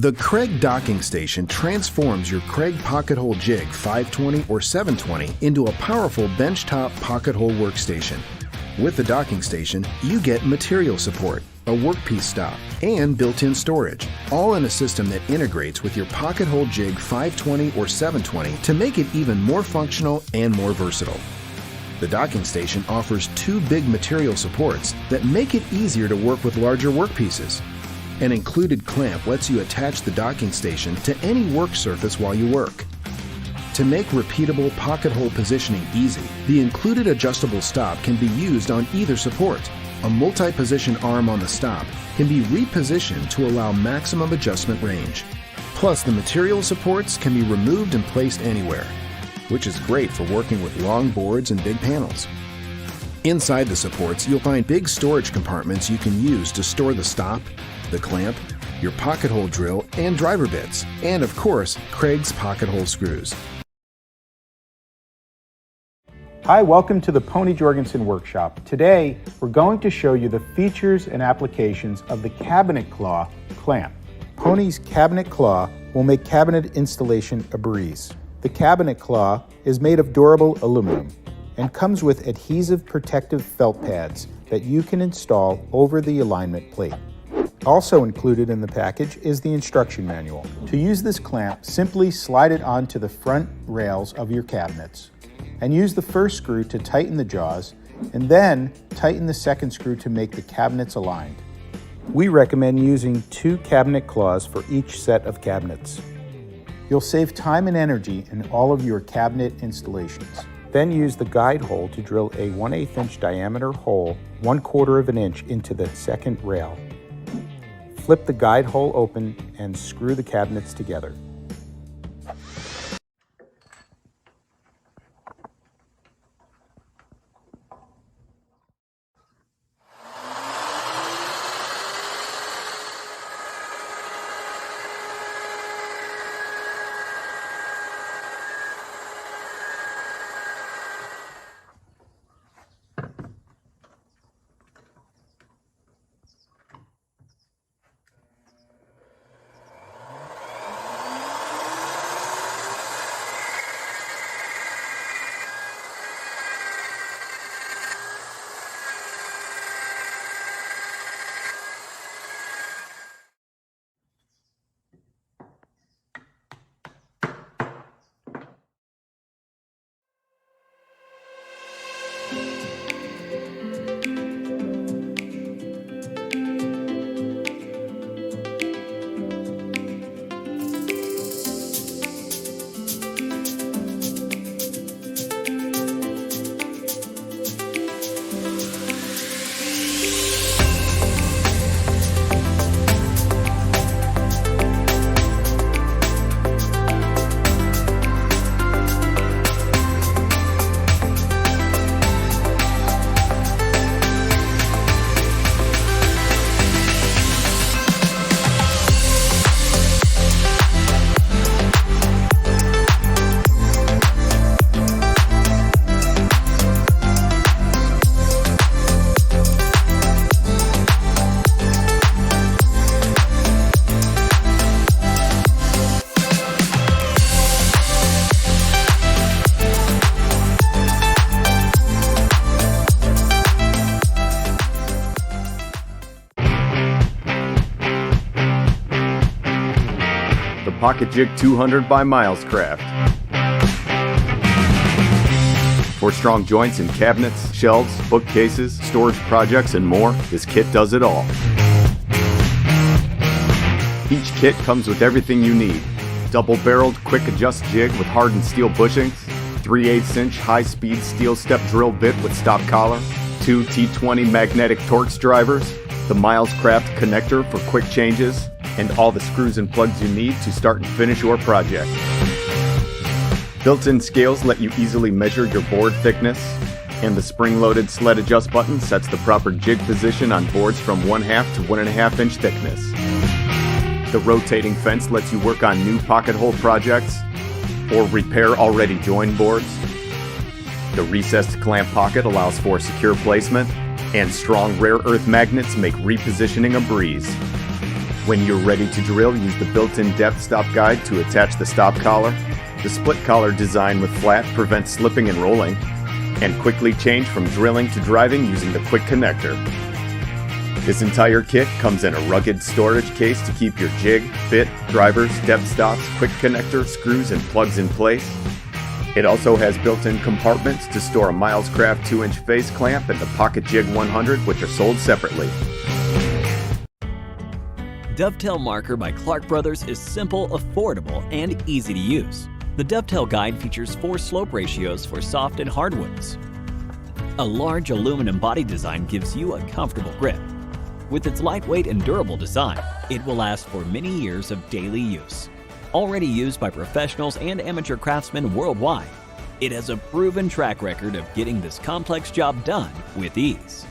The Craig docking station transforms your Craig pocket hole jig 520 or 720 into a powerful benchtop pocket hole workstation. With the docking station, you get material support, a workpiece stop, and built-in storage, all in a system that integrates with your pocket hole jig 520 or 720 to make it even more functional and more versatile. The docking station offers 2 big material supports that make it easier to work with larger workpieces. An included clamp lets you attach the docking station to any work surface while you work. To make repeatable pocket hole positioning easy, the included adjustable stop can be used on either support. A multi-position arm on the stop can be repositioned to allow maximum adjustment range. Plus, the material supports can be removed and placed anywhere, which is great for working with long boards and big panels. Inside the supports, you'll find big storage compartments you can use to store the stop, the clamp, your pocket hole drill, and driver bits, and of course, Craig's pocket hole screws. Hi, welcome to the Pony Jorgensen Workshop. Today, we're going to show you the features and applications of the cabinet claw clamp. Pony's cabinet claw will make cabinet installation a breeze. The cabinet claw is made of durable aluminum and comes with adhesive protective felt pads that you can install over the alignment plate. Also included in the package is the instruction manual. To use this clamp, simply slide it onto the front rails of your cabinets and use the first screw to tighten the jaws and then tighten the second screw to make the cabinets aligned. We recommend using 2 cabinet claws for each set of cabinets. You'll save time and energy in all of your cabinet installations. Then use the guide hole to drill a 1/8 inch diameter hole 1/4 of an inch into the second rail. Flip the guide hole open and screw the cabinets together. Pocket Jig 200 by Milescraft. For strong joints in cabinets, shelves, bookcases, storage projects, and more, this kit does it all. Each kit comes with everything you need. Double-barreled quick adjust jig with hardened steel bushings, 3/8 inch high-speed steel step drill bit with stop collar, 2 T20 magnetic Torx drivers, the Milescraft connector for quick changes, and all the screws and plugs you need to start and finish your project. Built-in scales let you easily measure your board thickness, and the spring-loaded sled adjust button sets the proper jig position on boards from 1/2 to 1.5 inch thickness. The rotating fence lets you work on new pocket hole projects or repair already joined boards. The recessed clamp pocket allows for secure placement, and strong rare earth magnets make repositioning a breeze. When you're ready to drill, use the built-in depth stop guide to attach the stop collar. The split collar design with flat prevents slipping and rolling, and quickly change from drilling to driving using the quick connector. This entire kit comes in a rugged storage case to keep your jig, bit, drivers, depth stops, quick connector, screws, and plugs in place. It also has built-in compartments to store a Milescraft 2-inch face clamp and the Pocket Jig 100, which are sold separately. Dovetail Marker by Clark Brothers is simple, affordable, and easy to use. The Dovetail Guide features 4 slope ratios for soft and hardwoods. A large aluminum body design gives you a comfortable grip. With its lightweight and durable design, it will last for many years of daily use. Already used by professionals and amateur craftsmen worldwide, it has a proven track record of getting this complex job done with ease.